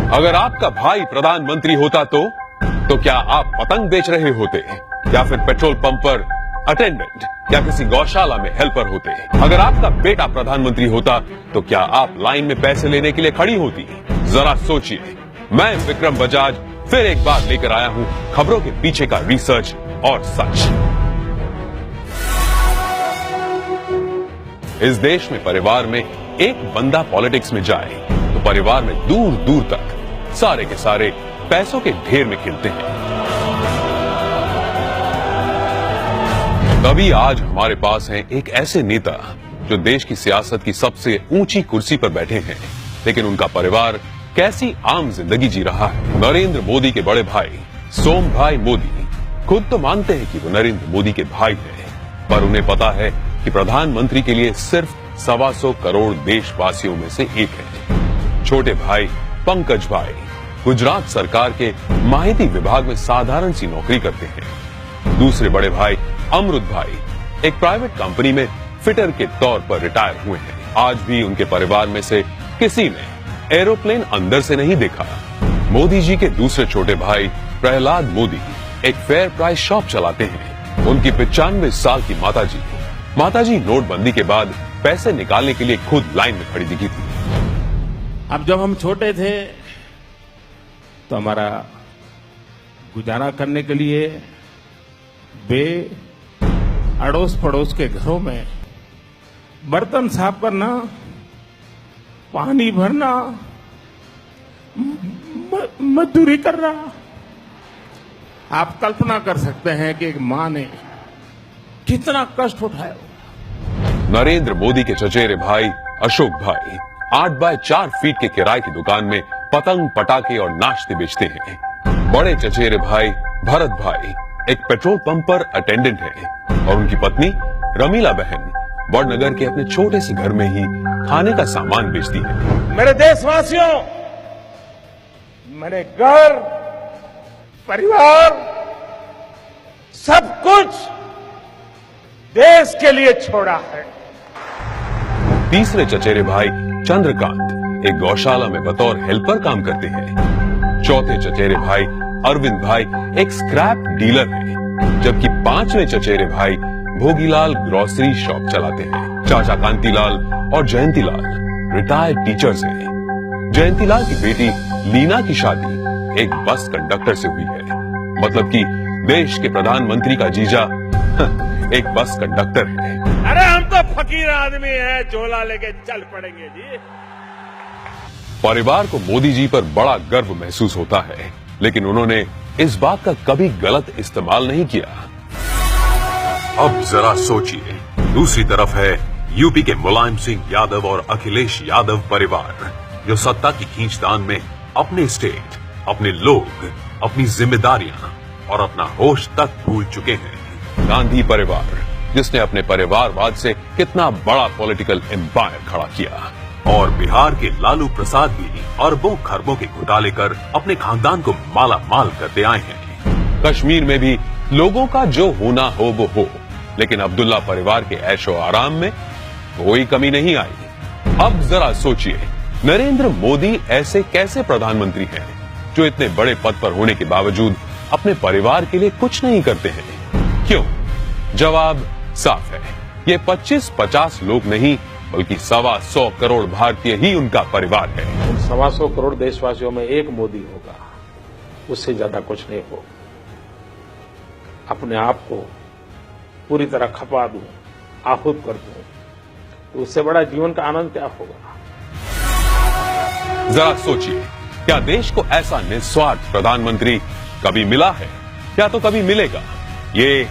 अगर आपका भाई प्रधानमंत्री होता तो क्या आप पतंग बेच रहे होते या फिर पेट्रोल पंप पर अटेंडेंट या किसी गौशाला में हेल्पर होते? अगर आपका बेटा प्रधानमंत्री होता तो क्या आप लाइन में पैसे लेने के लिए खड़ी होती? जरा सोचिए। मैं विक्रम बजाज फिर एक बार लेकर आया हूं खबरों के पीछे का रिसर्च और सच। इस देश में परिवार में एक बंदा पॉलिटिक्स में जाए तो परिवार में दूर दूर तक सारे के सारे पैसों के ढेर में खिलते हैं। तभी आज हमारे पास हैं एक ऐसे नेता जो देश की सियासत की सबसे ऊंची कुर्सी पर बैठे हैं, लेकिन उनका परिवार कैसी आम जिंदगी जी रहा है। नरेंद्र मोदी के बड़े भाई सोम भाई मोदी खुद तो मानते हैं कि वो नरेंद्र मोदी के भाई हैं, पर उन्हें पता है कि प्रधानमंत्री के लिए सिर्फ 125 करोड़ देशवासियों में से एक है। छोटे भाई पंकज भाई गुजरात सरकार के माहिती विभाग में साधारण सी नौकरी करते हैं। दूसरे बड़े भाई अमृत भाई एक प्राइवेट कंपनी में फिटर के तौर पर रिटायर हुए हैं। आज भी उनके परिवार में से किसी ने एरोप्लेन अंदर से नहीं देखा। मोदी जी के दूसरे छोटे भाई प्रहलाद मोदी एक फेयर प्राइस शॉप चलाते हैं। उनकी 95 साल की माताजी नोटबंदी के बाद पैसे निकालने के लिए खुद लाइन में खड़ी दिखी थी। अब जब हम छोटे थे तो हमारा गुजारा करने के लिए वे अड़ोस पड़ोस के घरों में बर्तन साफ करना, पानी भरना, मजदूरी करना। आप कल्पना कर सकते हैं कि एक मां ने कितना कष्ट उठाया। नरेंद्र मोदी के चचेरे भाई अशोक भाई 8 बाय 4 फीट के किराए की दुकान में पतंग पटाखे और नाश्ते बेचते हैं। बड़े चचेरे भाई भरत भाई एक पेट्रोल पंप पर अटेंडेंट है और उनकी पत्नी रमीला बहन बड़नगर के अपने छोटे से घर में ही खाने का सामान बेचती है। मेरे देशवासियों, मैंने घर, परिवार, सब कुछ देश के लिए छोड़ा है। तीसरे चचेरे भाई चंद्रकांत एक गौशाला में बतौर हेल्पर काम करते हैं। चौथे चचेरे भाई अरविंद भाई एक स्क्रैप डीलर हैं, जबकि पांचवें चचेरे भाई भोगीलाल ग्रोसरी शॉप चलाते हैं। चाचा कांतीलाल और जयंतीलाल रिटायर्ड टीचर्स हैं। जयंतीलाल की बेटी लीना की शादी एक बस कंडक्टर से हुई है, मतलब कि देश के प्रधानमंत्री का जीजा एक बस कंडक्टर है। अरे हम तो फकीर आदमी हैं, झोला लेके चल पड़ेंगे जी। परिवार को मोदी जी पर बड़ा गर्व महसूस होता है, लेकिन उन्होंने इस बात का कभी गलत इस्तेमाल नहीं किया। अब जरा सोचिए, दूसरी तरफ है यूपी के मुलायम सिंह यादव और अखिलेश यादव परिवार, जो सत्ता की खींचतान में अपने स्टेट, अपने लोग, अपनी जिम्मेदारियां और अपना होश तक भूल चुके हैं। गांधी परिवार, जिसने अपने परिवारवाद से कितना बड़ा पॉलिटिकल एम्पायर खड़ा किया, और बिहार के लालू प्रसाद भी अरबों खरबों के घोटाले कर अपने खानदान को माला माल करते आए हैं। कश्मीर में भी लोगों का जो होना हो वो हो, लेकिन अब्दुल्ला परिवार के ऐशो आराम में कोई कमी नहीं आई। अब जरा सोचिए, नरेंद्र मोदी ऐसे कैसे प्रधानमंत्री हैं जो इतने बड़े पद पर होने के बावजूद अपने परिवार के लिए कुछ नहीं करते हैं? क्यों? जवाब साफ है, ये 25-50 लोग नहीं बल्कि 125 करोड़ भारतीय ही उनका परिवार है। 125 करोड़ देशवासियों में एक मोदी होगा, उससे ज्यादा कुछ नहीं हो। अपने आप को पूरी तरह खपा दूं, आहूत कर दूं, तो उससे बड़ा जीवन का आनंद क्या होगा? जरा सोचिए, क्या देश को ऐसा निस्वार्थ प्रधानमंत्री कभी मिला है या तो कभी मिलेगा? ये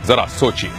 जरा सोचिए।